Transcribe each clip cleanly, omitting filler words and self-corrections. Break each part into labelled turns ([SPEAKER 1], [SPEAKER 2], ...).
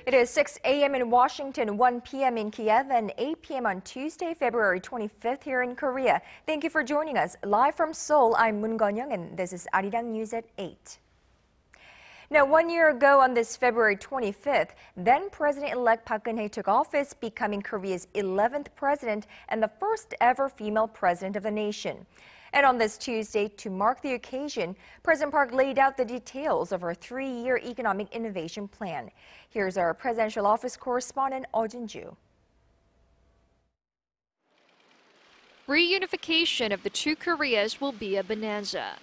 [SPEAKER 1] It is 6 a.m. in Washington, 1 p.m. in Kiev, and 8 p.m. on Tuesday, February 25th here in Korea. Thank you for joining us. Live from Seoul, I'm Moon Geon-young, and this is ARIRANG News at 8. Now, 1 year ago on this February 25th, then President-elect Park Geun-hye took office, becoming Korea's 11th president and the first ever female president of the nation. And on this Tuesday, to mark the occasion, President Park laid out the details of her 3-year economic innovation plan. Here's our presidential office correspondent, Eoh Jin-joo.
[SPEAKER 2] Reunification of the two Koreas will be a bonanza.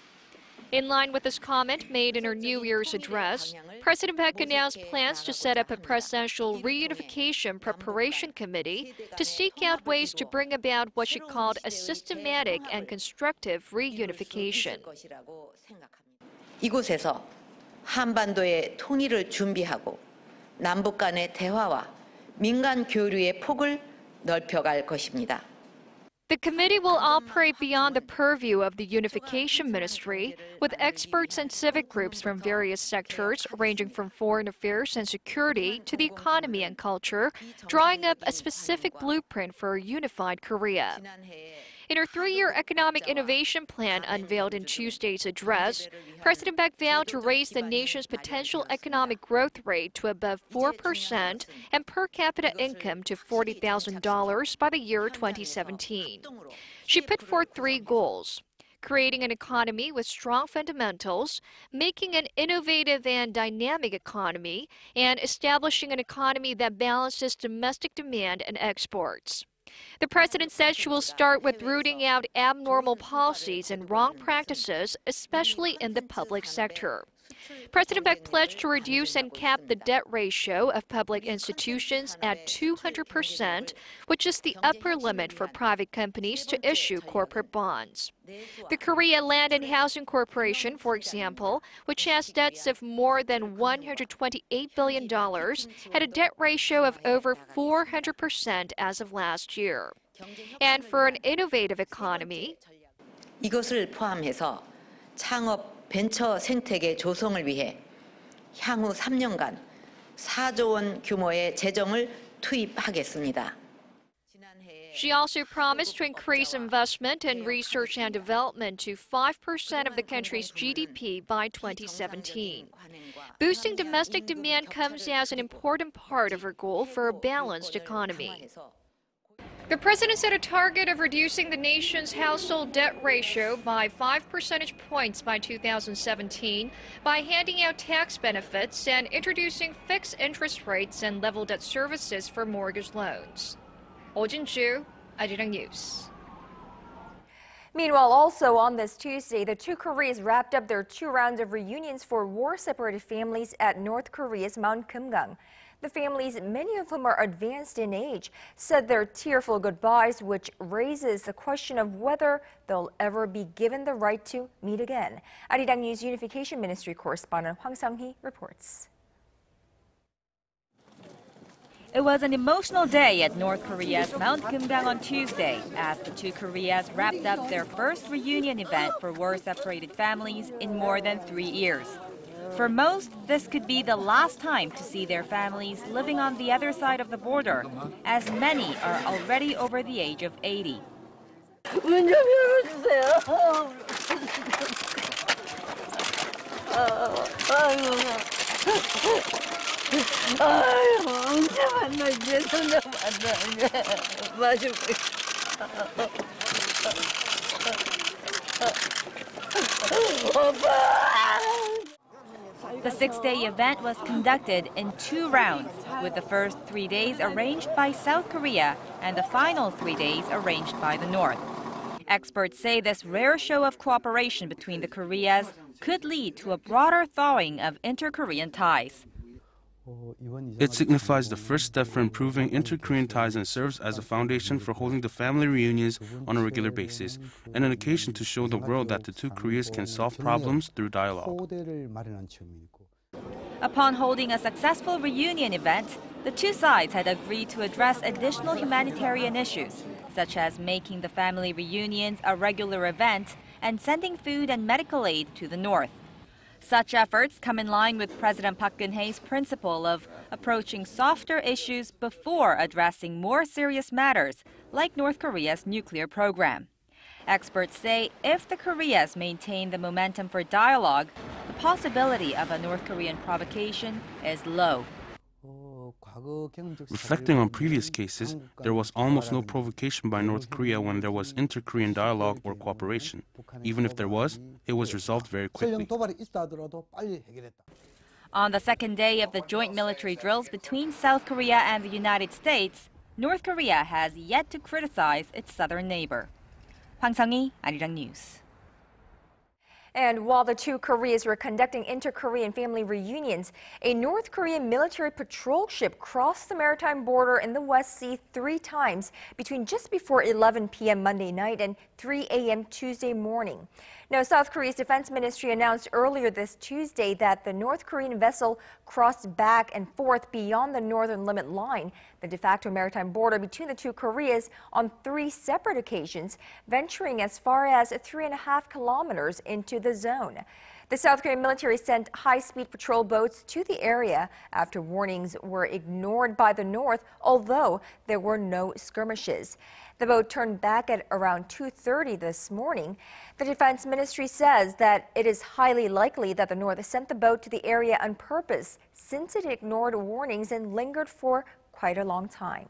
[SPEAKER 2] In line with this comment made in her New Year's address, President Park announced plans to set up a presidential reunification preparation committee to seek out ways to bring about what she called a systematic and constructive reunification.
[SPEAKER 3] 이곳에서 한반도의 통일을 준비하고 남북 간의 대화와 민간 교류의 폭을 넓혀갈 것입니다.
[SPEAKER 2] The committee will operate beyond the purview of the Unification Ministry, with experts and civic groups from various sectors, ranging from foreign affairs and security to the economy and culture, drawing up a specific blueprint for a unified Korea. In her 3-year economic innovation plan unveiled in Tuesday's address, President Park vowed to raise the nation's potential economic growth rate to above 4% and per capita income to $40,000 by the year 2017. She put forth 3 goals: creating an economy with strong fundamentals, making an innovative and dynamic economy, and establishing an economy that balances domestic demand and exports. The president said she will start with rooting out abnormal policies and wrong practices, especially in the public sector. President Park pledged to reduce and cap the debt ratio of public institutions at 200%, which is the upper limit for private companies to issue corporate bonds. The Korea Land and Housing Corporation, for example, which has debts of more than $128 billion, had a debt ratio of over 400% as of last year. And for an innovative economy,
[SPEAKER 3] 이것을 포함해서 창업 벤처 생태계 조성을 위해 향후 3년간 4조 원 규모의 재정을 투입하겠습니다.
[SPEAKER 2] She also promised to increase investment in research and development to 5% of the country's GDP by 2017. Boosting domestic demand comes as an important part of her goal for a balanced economy. The president set a target of reducing the nation's household debt ratio by 5 percentage points by 2017 by handing out tax benefits and introducing fixed interest rates and level debt services for mortgage loans. Eoh Jin-joo, ARIRANG News.
[SPEAKER 1] Meanwhile, also on this Tuesday, the two Koreas wrapped up their 2 rounds of reunions for war-separated families at North Korea's Mount Kumgang. The families, many of whom are advanced in age, said their tearful goodbyes, which raises the question of whether they'll ever be given the right to meet again. ARIRANG News Unification Ministry correspondent Hwang Sang-hee reports.
[SPEAKER 4] It was an emotional day at North Korea's Mount Kumgang on Tuesday as the two Koreas wrapped up their first reunion event for war-separated families in more than 3 years. For most, this could be the last time to see their families living on the other side of the border, as many are already over the age of 80.
[SPEAKER 5] 문 좀 열어주세요. 아유, 언제 만나지? 손자 만나게. 마주.
[SPEAKER 4] The 6-day event was conducted in 2 rounds, with the first 3 days arranged by South Korea and the final 3 days arranged by the North. Experts say this rare show of cooperation between the Koreas could lead to a broader thawing of inter-Korean ties.
[SPEAKER 6] It signifies the first step for improving inter-Korean ties and serves as a foundation for holding the family reunions on a regular basis, and an occasion to show the world that the two Koreas can solve problems through dialogue.
[SPEAKER 4] Upon holding a successful reunion event, the two sides had agreed to address additional humanitarian issues, such as making the family reunions a regular event and sending food and medical aid to the North. Such efforts come in line with President Park Geun-hye's principle of approaching softer issues before addressing more serious matters, like North Korea's nuclear program. Experts say if the Koreas maintain the momentum for dialogue, the possibility of a North Korean provocation is low.
[SPEAKER 6] Reflecting on previous cases, there was almost no provocation by North Korea when there was inter-Korean dialogue or cooperation. Even if there was, it was resolved very quickly.
[SPEAKER 4] On the second day of the joint military drills between South Korea and the United States, North Korea has yet to criticize its southern neighbor. Hwang Sung-hee, ARIRANG News.
[SPEAKER 1] And while the two Koreas were conducting inter-Korean family reunions, a North Korean military patrol ship crossed the maritime border in the West Sea 3 times between just before 11 p.m. Monday night and 3 a.m. Tuesday morning. Now, South Korea's defense ministry announced earlier this Tuesday that the North Korean vessel crossed back and forth beyond the northern limit line, the de facto maritime border between the two Koreas, on 3 separate occasions, venturing as far as 3.5 kilometers into the zone. The South Korean military sent high-speed patrol boats to the area after warnings were ignored by the North, although there were no skirmishes. The boat turned back at around 2:30 this morning. The defense ministry says that it is highly likely that the North sent the boat to the area on purpose, since it ignored warnings and lingered for quite a long time.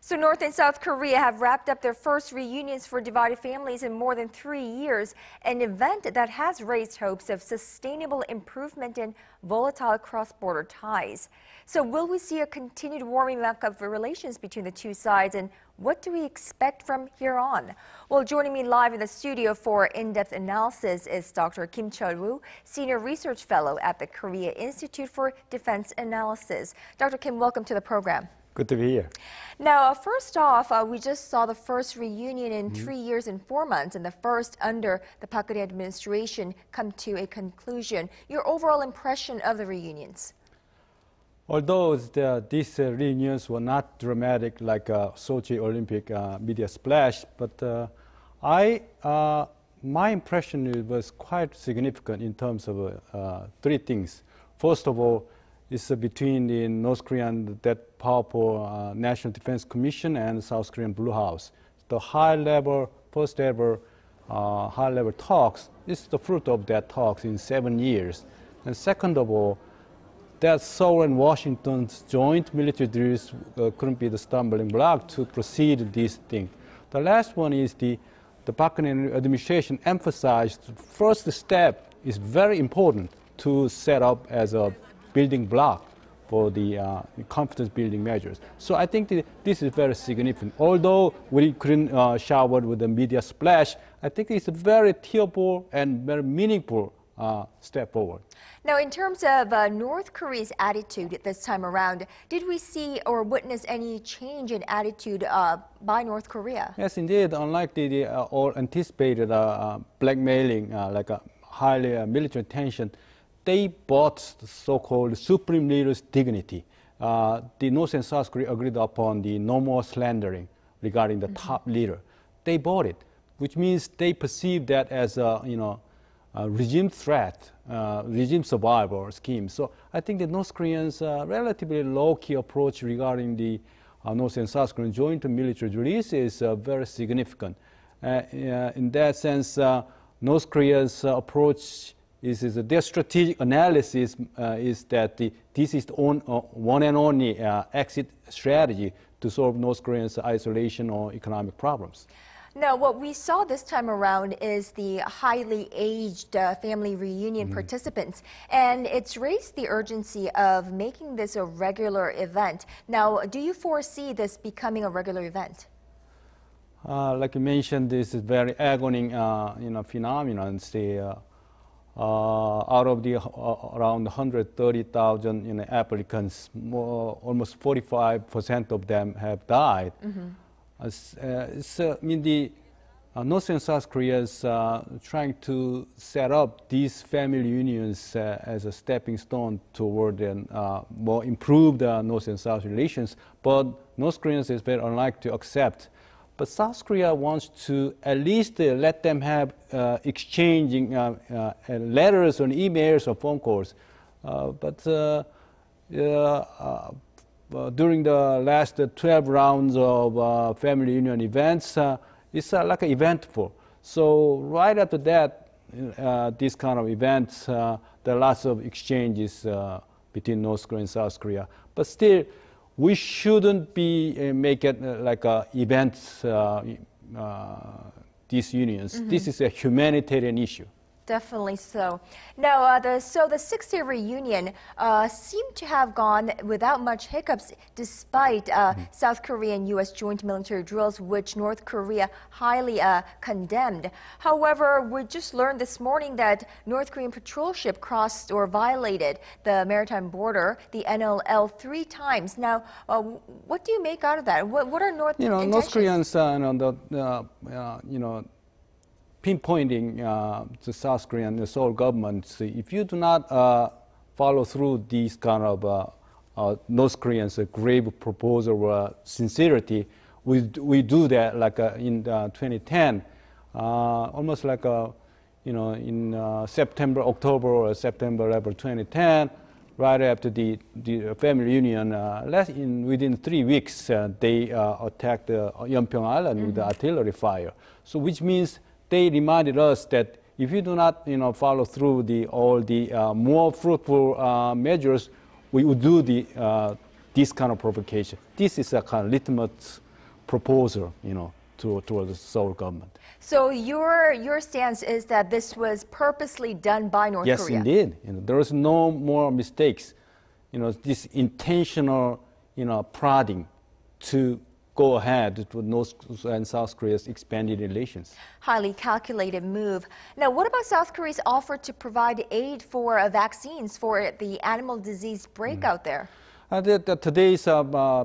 [SPEAKER 1] So North and South Korea have wrapped up their first reunions for divided families in more than 3 years, an event that has raised hopes of sustainable improvement in volatile cross-border ties. So will we see a continued warming up of relations between the two sides, and what do we expect from here on? Well, joining me live in the studio for in-depth analysis is Dr. Kim Choi Woo, Senior Research Fellow at the Korea Institute for Defense Analysis. Dr. Kim, welcome to the program.
[SPEAKER 7] Good to be here.
[SPEAKER 1] Now, first off, we just saw the first reunion in 3 years and 4 months, and the first under the Park Geun-hye administration come to a conclusion. Your overall impression of the reunions?
[SPEAKER 7] Although these reunions were not dramatic like Sochi Olympic media splash, but my impression was quite significant in terms of 3 things. First of all, it's between the North Korean, that powerful National Defense Commission, and South Korean Blue House. The high-level, first-ever high-level talks is the fruit of that talks in 7 years. And second of all, that Seoul and Washington's joint military drills couldn't be the stumbling block to proceed this thing. The last one is the Park Geun-hye administration emphasized the first step is very important to set up as a building block for the confidence building measures. So I think this is very significant. Although we couldn't shower with the media splash, I think it's a very tearful and very meaningful step forward.
[SPEAKER 1] Now, in terms of North Korea's attitude this time around, did we see or witness any change in attitude by North Korea?
[SPEAKER 7] Yes, indeed. Unlike the all anticipated blackmailing, like a highly military tension, they bought the so-called supreme leader's dignity. The North and South Korea agreed upon the no more slandering regarding the top leader. They bought it, which means they perceive that as a regime threat, regime survival scheme. So I think the North Koreans' relatively low-key approach regarding the North and South Korean joint military release is very significant. In that sense, North Korea's approach their strategic analysis is that this is the one and only exit strategy to solve North Korea's isolation or economic problems.
[SPEAKER 1] Now, what we saw this time around is the highly aged family reunion participants, and it's raised the urgency of making this a regular event. Now, do you foresee this becoming a regular event?
[SPEAKER 7] Like you mentioned, this is very agony, phenomenon. Out of the around 130,000 applicants, almost 45% of them have died. The North and South Korea is trying to set up these family unions as a stepping stone toward more improved North and South relations. But North Koreans is very unlikely to accept But South Korea wants to at least let them have exchanging letters or emails or phone calls. But during the last 12 rounds of family union events, it's like eventful. So right after that, this kind of events, there are lots of exchanges between North Korea and South Korea. But still, we shouldn't be make it like events, these unions. This is a humanitarian issue.
[SPEAKER 1] Definitely so. Now, the 6-day reunion seemed to have gone without much hiccups, despite South Korea and U.S. joint military drills, which North Korea highly condemned. However, we just learned this morning that North Korean patrol ship crossed or violated the maritime border, the NLL, 3 times. Now, what do you make out of that? What are North intentions?
[SPEAKER 7] North Koreans, pinpointing the South Korean the Seoul government, if you do not follow through these kind of North Koreans' grave proposal sincerity, we do that like in 2010, almost like in September, October or September 2010, right after the family union, within 3 weeks, they attacked Yeonpyeong Island with artillery fire. So which means they reminded us that if you do not, follow through all the more fruitful measures, we would do this kind of provocation. This is a kind of litmus proposal, toward the Seoul government.
[SPEAKER 1] So your stance is that this was purposely done by North Korea?
[SPEAKER 7] Yes, indeed. There is no more mistakes. This intentional, prodding to go ahead with North and South Korea's expanded relations.
[SPEAKER 1] Highly calculated move. Now, what about South Korea's offer to provide aid for vaccines for the animal disease breakout there?
[SPEAKER 7] Today's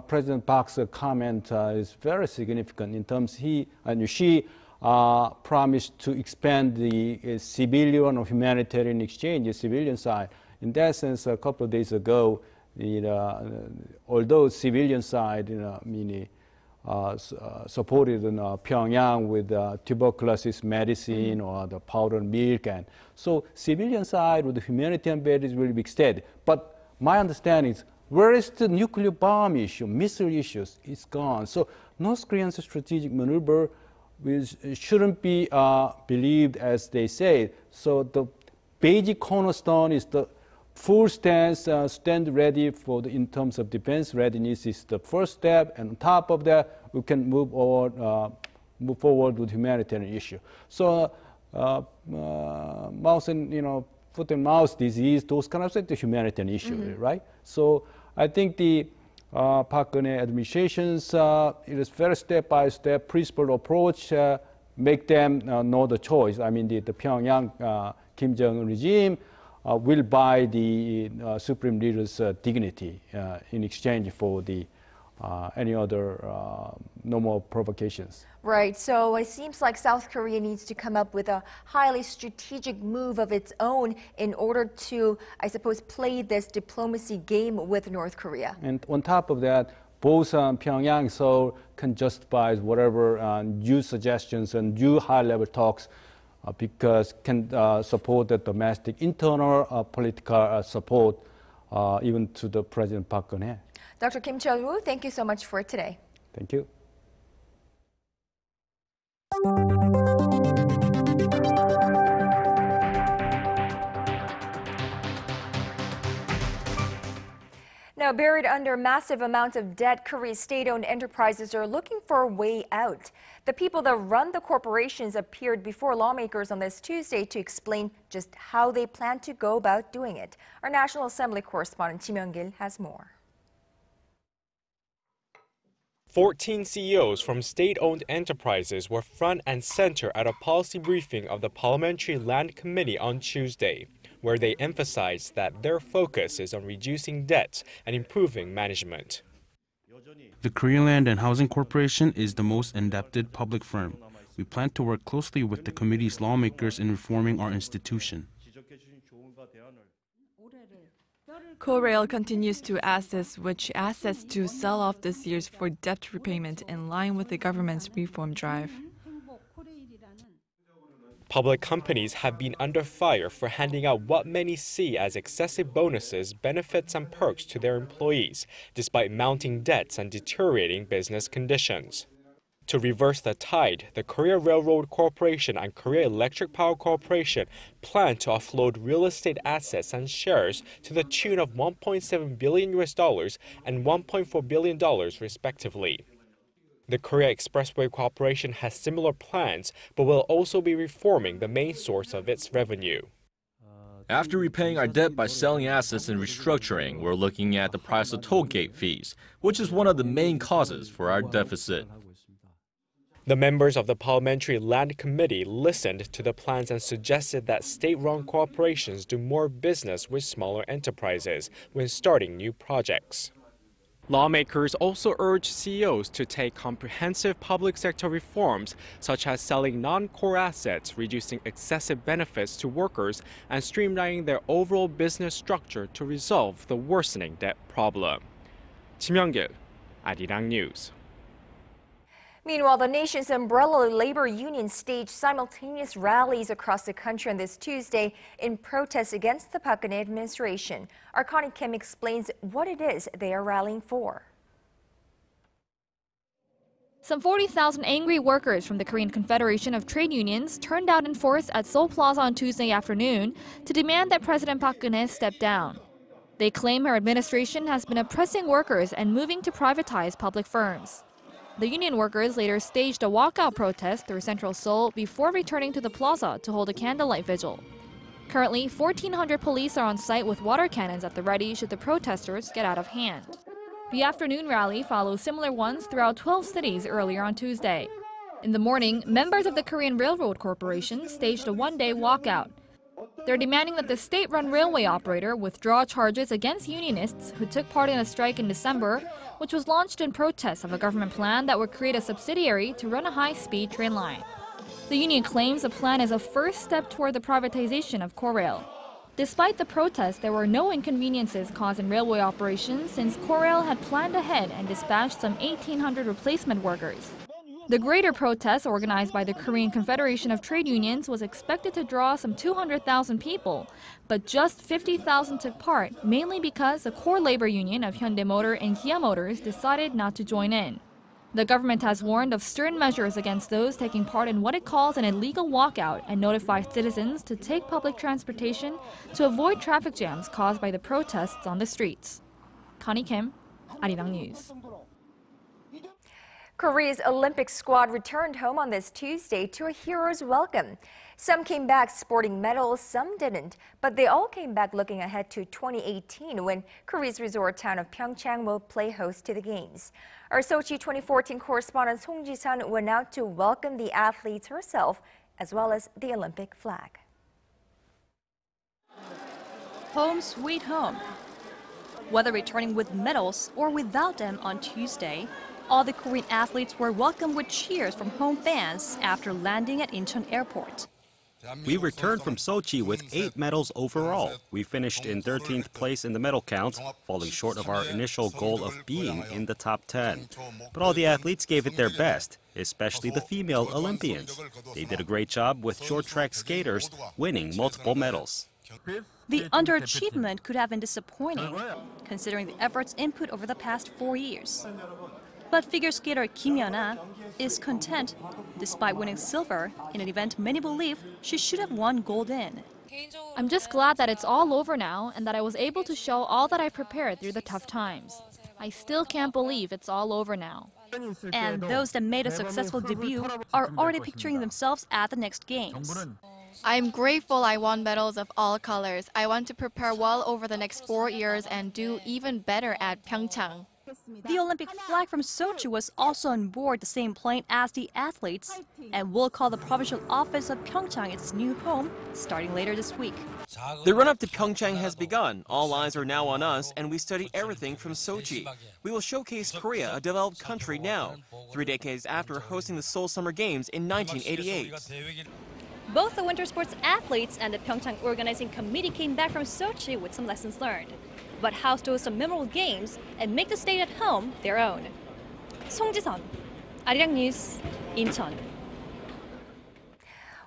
[SPEAKER 7] President Park's comment is very significant in terms she promised to expand the civilian or humanitarian exchange, the civilian side. In that sense, a couple of days ago, although civilian side, supported Pyongyang with tuberculosis medicine or the powdered milk, and so civilian side with the humanitarian basis will be extended. But my understanding is, where is the nuclear bomb issue, missile issues? It's gone. So North Korea's strategic maneuver shouldn't be believed as they say. So the basic cornerstone is the full stance, stand ready in terms of defense readiness is the first step, and on top of that, we can move forward with humanitarian issue. So, mouse and foot and mouth disease, those kind of things, the humanitarian issue, right? So, I think the Park Geun-hye administration's it is very step-by-step, principled approach, make them know the choice. I mean, the Pyongyang Kim Jong-un regime will buy the Supreme Leader's dignity in exchange for the any other no more provocations.
[SPEAKER 1] Right, so it seems like South Korea needs to come up with a highly strategic move of its own in order to, I suppose, play this diplomacy game with North Korea.
[SPEAKER 7] And on top of that, both Pyongyang and Seoul can justify whatever new suggestions and new high-level talks because can support the domestic internal political support even to the President Park Geun-hye.
[SPEAKER 1] Dr. Kim Choi Woo, thank you so much for today.
[SPEAKER 7] Thank you.
[SPEAKER 1] Now, buried under massive amounts of debt, Korea's state-owned enterprises are looking for a way out. The people that run the corporations appeared before lawmakers on this Tuesday to explain just how they plan to go about doing it. Our National Assembly correspondent Ji Myung-gil has more.
[SPEAKER 8] 14 CEOs from state-owned enterprises were front and center at a policy briefing of the Parliamentary Land Committee on Tuesday, where they emphasized that their focus is on reducing debt and improving management.
[SPEAKER 6] The Korea Land and Housing Corporation is the most indebted public firm. We plan to work closely with the committee's lawmakers in reforming our institution.
[SPEAKER 9] Korail continues to assess which assets to sell off this year for debt repayment in line with the government's reform drive.
[SPEAKER 8] Public companies have been under fire for handing out what many see as excessive bonuses, benefits, and perks to their employees, despite mounting debts and deteriorating business conditions. To reverse the tide, the Korea Railroad Corporation and Korea Electric Power Corporation plan to offload real estate assets and shares to the tune of $1.7 billion and $1.4 billion, respectively. The Korea Expressway Corporation has similar plans, but will also be reforming the main source of its revenue.
[SPEAKER 10] After repaying our debt by selling assets and restructuring, we're looking at the price of toll gate fees, which is one of the main causes for our deficit.
[SPEAKER 8] The members of the Parliamentary Land Committee listened to the plans and suggested that state-run corporations do more business with smaller enterprises when starting new projects. Lawmakers also urged CEOs to take comprehensive public sector reforms, such as selling non-core assets, reducing excessive benefits to workers, and streamlining their overall business structure to resolve the worsening debt problem. Kim Young-gil, ARIRANG News.
[SPEAKER 1] Meanwhile, the nation's umbrella labor unions staged simultaneous rallies across the country on this Tuesday in protest against the Park Geun-hye administration. Our Connie Kim explains what it is they are rallying for.
[SPEAKER 2] Some 40,000 angry workers from the Korean Confederation of Trade Unions turned out in force at Seoul Plaza on Tuesday afternoon to demand that President Park Geun-hye step down. They claim her administration has been oppressing workers and moving to privatize public firms. The union workers later staged a walkout protest through central Seoul before returning to the plaza to hold a candlelight vigil. Currently, 1,400 police are on site with water cannons at the ready should the protesters get out of hand. The afternoon rally follows similar ones throughout 12 cities earlier on Tuesday. In the morning, members of the Korean Railroad Corporation staged a one-day walkout. They're demanding that the state-run railway operator withdraw charges against unionists who took part in a strike in December, which was launched in protest of a government plan that would create a subsidiary to run a high-speed train line. The union claims the plan is a first step toward the privatization of Korail. Despite the protest, there were no inconveniences caused in railway operations since Korail had planned ahead and dispatched some 1,800 replacement workers. The greater protest, organized by the Korean Confederation of Trade Unions, was expected to draw some 200,000 people, but just 50,000 took part, mainly because the core labor union of Hyundai Motor and Kia Motors decided not to join in. The government has warned of stern measures against those taking part in what it calls an illegal walkout and notified citizens to take public transportation to avoid traffic jams caused by the protests on the streets. Connie Kim, ARIRANG News.
[SPEAKER 1] Korea's Olympic squad returned home on this Tuesday to a hero's welcome. Some came back sporting medals, some didn't, but they all came back looking ahead to 2018 when Korea's resort town of Pyeongchang will play host to the Games. Our Sochi 2014 correspondent Song Ji-sun went out to welcome the athletes herself, as well as the Olympic flag.
[SPEAKER 11] Home sweet home. Whether returning with medals or without them on Tuesday, all the Korean athletes were welcomed with cheers from home fans after landing at Incheon Airport.
[SPEAKER 12] We returned from Sochi with 8 medals overall. We finished in 13th place in the medal count, falling short of our initial goal of being in the top 10. But all the athletes gave it their best, especially the female Olympians. They did a great job with short track skaters, winning multiple medals.
[SPEAKER 11] The underachievement could have been disappointing, considering the efforts input over the past 4 years. But figure skater Kim Yeon-ah is content, despite winning silver in an event many believe she should have won gold in.
[SPEAKER 2] I'm just glad that it's all over now and that I was able to show all that I prepared through the tough times. I still can't believe it's all over now.
[SPEAKER 11] And those that made a successful debut are already picturing themselves at the next Games.
[SPEAKER 13] I'm grateful I won medals of all colors. I want to prepare well over the next 4 years and do even better at Pyeongchang.
[SPEAKER 11] The Olympic flag from Sochi was also on board the same plane as the athletes and will call the provincial office of Pyeongchang its new home starting later this week.
[SPEAKER 14] The run-up to Pyeongchang has begun. All eyes are now on us, and we study everything from Sochi. We will showcase Korea, a developed country now, 3 decades after hosting the Seoul Summer Games in 1988.
[SPEAKER 11] Both the winter sports athletes and the Pyeongchang organizing committee came back from Sochi with some lessons learned. about how to host some memorable games and make the state at home their own. 송지선, 아리랑 뉴스, 인천.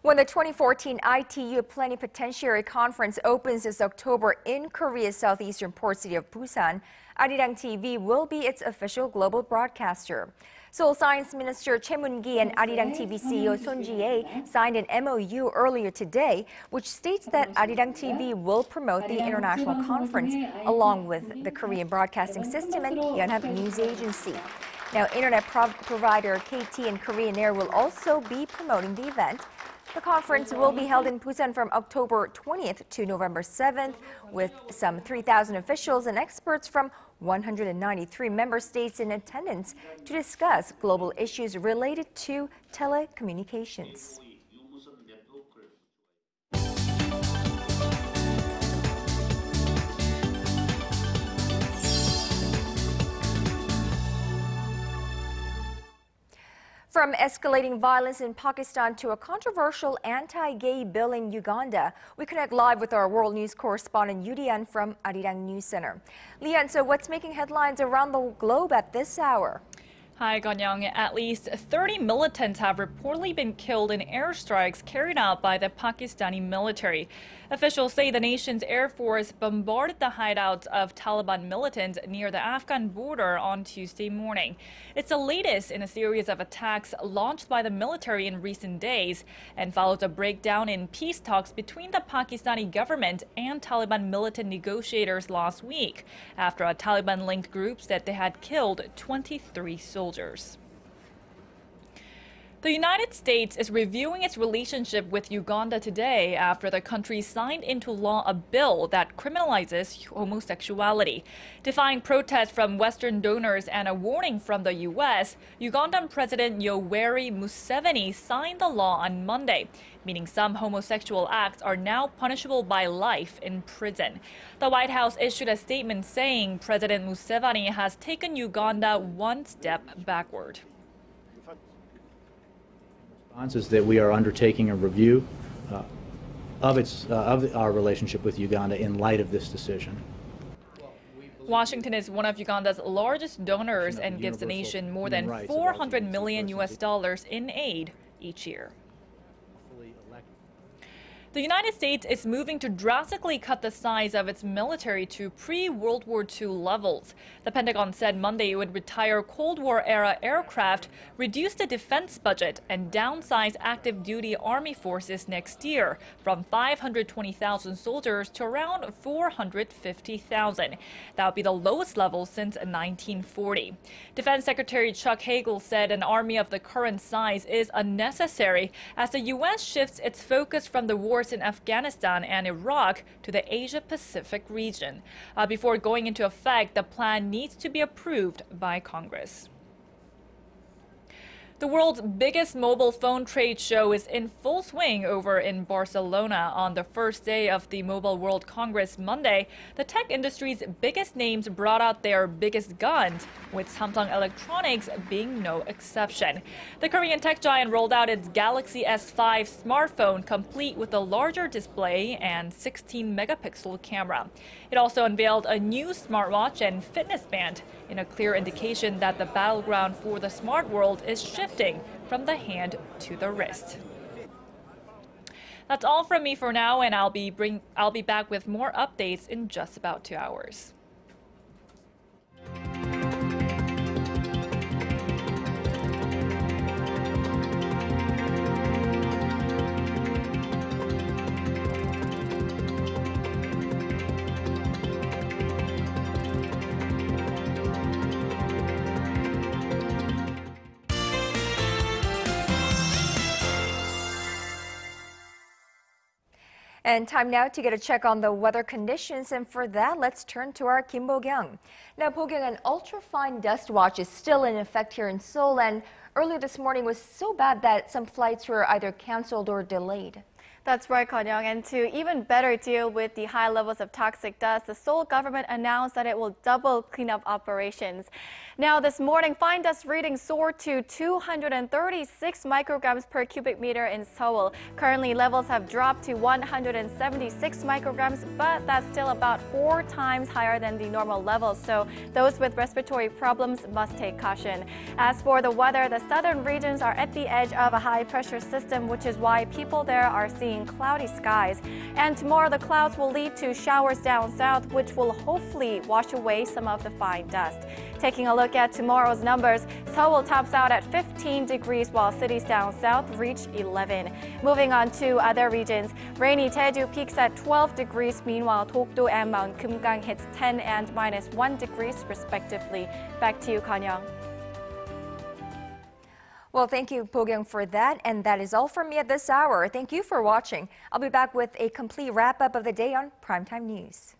[SPEAKER 1] When the 2014 ITU Plenipotentiary Conference opens this October in Korea's southeastern port city of Busan, ARIRANG TV will be its official global broadcaster. Seoul Science Minister Choi Moon-gi and ARIRANG TV CEO Son Ji-ae signed an MOU earlier today, which states that ARIRANG TV will promote the international conference along with the Korean Broadcasting System and Yonhap News Agency. Now, internet provider KT and Korean Air will also be promoting the event. The conference will be held in Busan from October 20th to November 7th, with some 3,000 officials and experts from 193 member states in attendance to discuss global issues related to telecommunications. From escalating violence in Pakistan to a controversial anti-gay bill in Uganda, we connect live with our world news correspondent Yoo Lian from ARIRANG News Center. Lian, so what's making headlines around the globe at this hour?
[SPEAKER 15] Hi, Geun-hye. At least 30 militants have reportedly been killed in airstrikes carried out by the Pakistani military. Officials say the nation's air force bombarded the hideouts of Taliban militants near the Afghan border on Tuesday morning. It's the latest in a series of attacks launched by the military in recent days and follows a breakdown in peace talks between the Pakistani government and Taliban militant negotiators last week, after a Taliban-linked group said they had killed 23 soldiers. The United States is reviewing its relationship with Uganda today after the country signed into law a bill that criminalizes homosexuality. Defying protests from Western donors and a warning from the U.S., Ugandan President Yoweri Museveni signed the law on Monday, meaning some homosexual acts are now punishable by life in prison. The White House issued a statement saying President Museveni has taken Uganda one step backward.
[SPEAKER 16] Is that we are undertaking a review of our relationship with Uganda in light of this decision.
[SPEAKER 15] Washington is one of Uganda's largest donors and gives the nation more than $400 million in aid each year. The United States is moving to drastically cut the size of its military to pre-World War II levels. The Pentagon said Monday it would retire Cold War-era aircraft, reduce the defense budget, and downsize active-duty Army forces next year from 520,000 soldiers to around 450,000. That would be the lowest level since 1940. Defense Secretary Chuck Hagel said an army of the current size is unnecessary as the U.S. shifts its focus from the wars in Afghanistan and Iraq to the Asia-Pacific region. Before going into effect, the plan needs to be approved by Congress. The world's biggest mobile phone trade show is in full swing over in Barcelona on the first day of the Mobile World Congress Monday. The tech industry's biggest names brought out their biggest guns, with Samsung Electronics being no exception. The Korean tech giant rolled out its Galaxy S5 smartphone, complete with a larger display and 16-megapixel camera. It also unveiled a new smartwatch and fitness band, in a clear indication that the battleground for the smart world is shifting from the hand to the wrist. That's all from me for now, and I'll be back with more updates in just about 2 hours.
[SPEAKER 1] And time now to get a check on the weather conditions, and for that, let's turn to our Kim Bo-kyung. Now, Bo-kyung, an ultra-fine dust watch is still in effect here in Seoul, and earlier this morning was so bad that some flights were either canceled or delayed.
[SPEAKER 13] That's right, Geun-hye. And to even better deal with the high levels of toxic dust, the Seoul government announced that it will double cleanup operations. Now, this morning, fine dust readings soared to 236 micrograms per cubic meter in Seoul. Currently, levels have dropped to 176 micrograms, but that's still about 4 times higher than the normal levels. So those with respiratory problems must take caution. As for the weather, the southern regions are at the edge of a high-pressure system, which is why people there are seeing cloudy skies. And tomorrow, the clouds will lead to showers down south, which will hopefully wash away some of the fine dust. Taking a look at tomorrow's numbers, Seoul tops out at 15 degrees, while cities down south reach 11. Moving on to other regions, rainy Daegu peaks at 12 degrees. Meanwhile, Dokdo and Mount Kumgang hits 10 and -1 degrees, respectively. Back to you, Geun-hye.
[SPEAKER 1] Well, thank you, Bo-kyung, for that. And that is all from me at this hour. Thank you for watching. I'll be back with a complete wrap-up of the day on Primetime News.